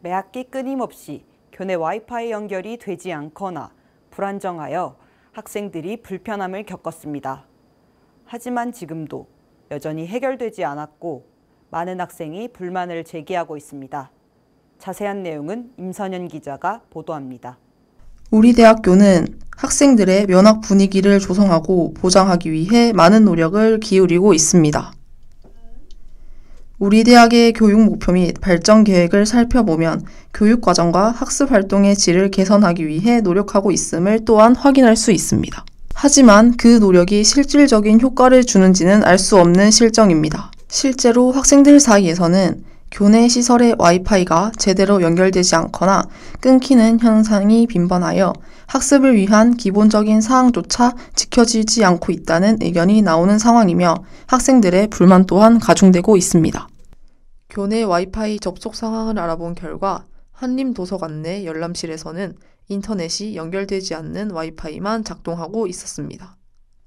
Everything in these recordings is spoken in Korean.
매학기 끊임없이 교내 와이파이 연결이 되지 않거나 불안정하여 학생들이 불편함을 겪었습니다. 하지만 지금도 여전히 해결되지 않았고 많은 학생이 불만을 제기하고 있습니다. 자세한 내용은 임선현 기자가 보도합니다. 우리 대학교는 학생들의 면학 분위기를 조성하고 보장하기 위해 많은 노력을 기울이고 있습니다. 우리 대학의 교육 목표 및 발전 계획을 살펴보면 교육 과정과 학습 활동의 질을 개선하기 위해 노력하고 있음을 또한 확인할 수 있습니다. 하지만 그 노력이 실질적인 효과를 주는지는 알 수 없는 실정입니다. 실제로 학생들 사이에서는 교내 시설의 와이파이가 제대로 연결되지 않거나 끊기는 현상이 빈번하여 학습을 위한 기본적인 사항조차 지켜지지 않고 있다는 의견이 나오는 상황이며 학생들의 불만 또한 가중되고 있습니다. 교내 와이파이 접속 상황을 알아본 결과 한림도서관 내 열람실에서는 인터넷이 연결되지 않는 와이파이만 작동하고 있었습니다.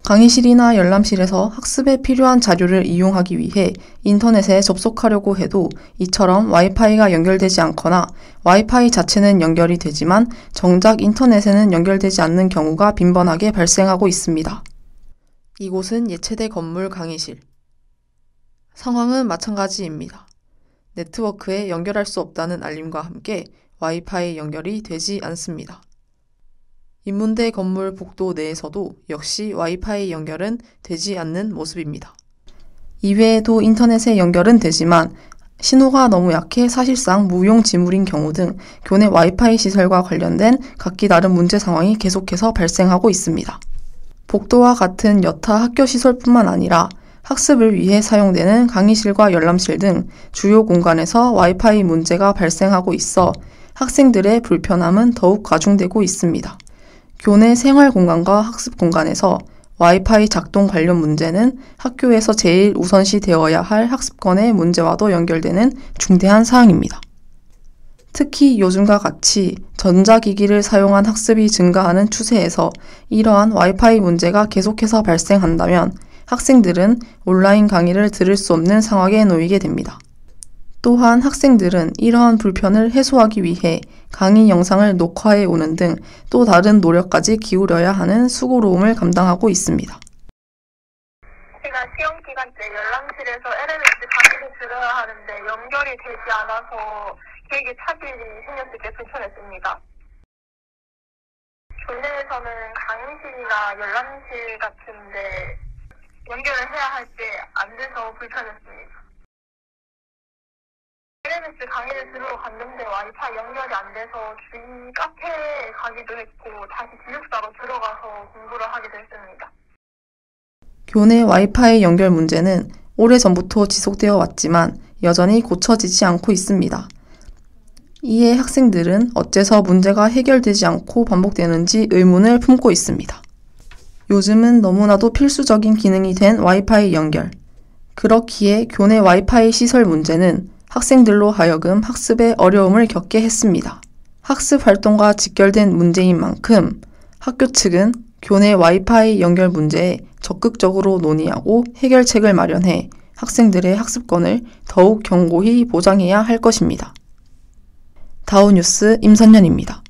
강의실이나 열람실에서 학습에 필요한 자료를 이용하기 위해 인터넷에 접속하려고 해도 이처럼 와이파이가 연결되지 않거나 와이파이 자체는 연결이 되지만 정작 인터넷에는 연결되지 않는 경우가 빈번하게 발생하고 있습니다. 이곳은 예체대 건물 강의실. 상황은 마찬가지입니다. 네트워크에 연결할 수 없다는 알림과 함께 와이파이 연결이 되지 않습니다. 인문대 건물 복도 내에서도 역시 와이파이 연결은 되지 않는 모습입니다. 이외에도 인터넷에 연결은 되지만 신호가 너무 약해 사실상 무용지물인 경우 등 교내 와이파이 시설과 관련된 각기 다른 문제 상황이 계속해서 발생하고 있습니다. 복도와 같은 여타 학교 시설뿐만 아니라 학습을 위해 사용되는 강의실과 열람실 등 주요 공간에서 와이파이 문제가 발생하고 있어 학생들의 불편함은 더욱 가중되고 있습니다. 교내 생활 공간과 학습 공간에서 와이파이 작동 관련 문제는 학교에서 제일 우선시 되어야 할 학습권의 문제와도 연결되는 중대한 사항입니다. 특히 요즘과 같이 전자기기를 사용한 학습이 증가하는 추세에서 이러한 와이파이 문제가 계속해서 발생한다면 학생들은 온라인 강의를 들을 수 없는 상황에 놓이게 됩니다. 또한 학생들은 이러한 불편을 해소하기 위해 강의 영상을 녹화해 오는 등 또 다른 노력까지 기울여야 하는 수고로움을 감당하고 있습니다. 제가 시험 기간 때 열람실에서 LMS 강의를 들어야 하는데 연결이 되지 않아서 계획에 차질이 생겼을 때 불편했습니다. 교내에서는 강의실이나 열람실 같은데 연결을 해야 할 때 안 돼서 불편했습니다. LMS 강의를 들으러 갔는데 와이파이 연결이 안 돼서 주위 카페에 가기도 했고 다시 기숙사로 들어가서 공부를 하기도 했습니다. 교내 와이파이 연결 문제는 오래전부터 지속되어 왔지만 여전히 고쳐지지 않고 있습니다. 이에 학생들은 어째서 문제가 해결되지 않고 반복되는지 의문을 품고 있습니다. 요즘은 너무나도 필수적인 기능이 된 와이파이 연결. 그렇기에 교내 와이파이 시설 문제는 학생들로 하여금 학습에 어려움을 겪게 했습니다. 학습 활동과 직결된 문제인 만큼 학교 측은 교내 와이파이 연결 문제에 적극적으로 논의하고 해결책을 마련해 학생들의 학습권을 더욱 견고히 보장해야 할 것입니다. 다우뉴스 임선현입니다.